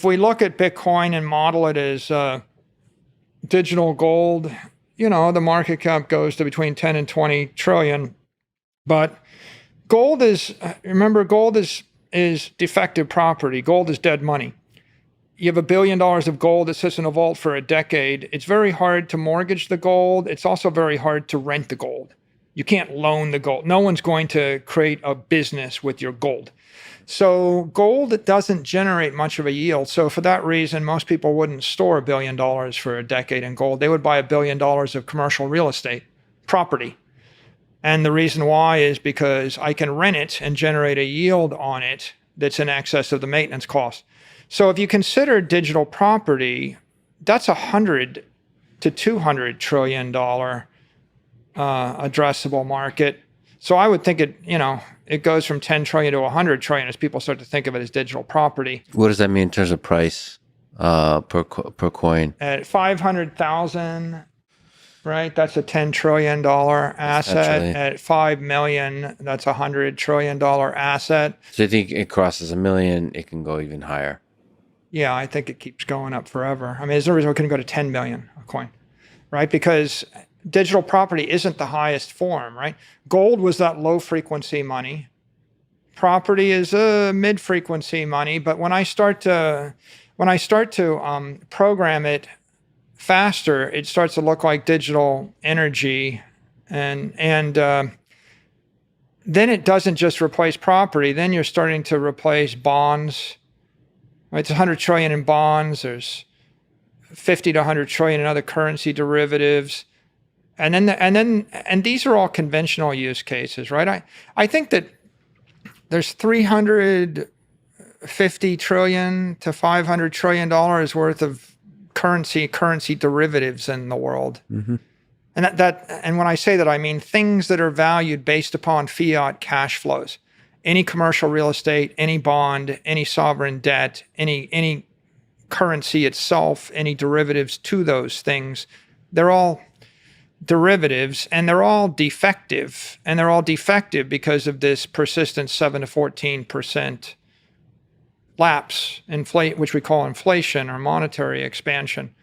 if we look at Bitcoin and model it as digital gold, the market cap goes to between 10 and 20 trillion. But gold is defective property. Gold is dead money. You have $1 billion of gold that sits in a vault for a decade. It's very hard to mortgage the gold. It's also very hard to rent the gold. You can't loan the gold. No one's going to create a business with your gold. So gold doesn't generate much of a yield. So for that reason, most people wouldn't store $1 billion for a decade in gold. They would buy $1 billion of commercial real estate property. And the reason why is because I can rent it and generate a yield on it that's in excess of the maintenance cost. So if you consider digital property, that's $100 to $200 trillion addressable market. So I would think it goes from 10 trillion to 100 trillion as people start to think of it as digital property. What does that mean in terms of price per coin? At 500,000, right? That's a $10 trillion asset. At 5 million, that's a $100 trillion asset. So you think it crosses $1 million, it can go even higher? Yeah, I think it keeps going up forever. I mean, there's no reason it couldn't go to 10 million a coin, right? Because digital property isn't the highest form, right? Gold was that low frequency money. Property is a mid frequency money. But when I start to program it faster, it starts to look like digital energy, and then it doesn't just replace property. Then you're starting to replace bonds. Right? It's 100 trillion in bonds. There's 50 to 100 trillion in other currency derivatives. And these are all conventional use cases, right? I think that there's $350 trillion to $500 trillion worth of currency derivatives in the world. Mm-hmm. And when I say that, I mean things that are valued based upon fiat cash flows. Any commercial real estate, any bond, any sovereign debt, any currency itself, any derivatives to those things, they're all derivatives, and they're all defective. And they're all defective because of this persistent 7 to 14% lapse, which we call inflation or monetary expansion.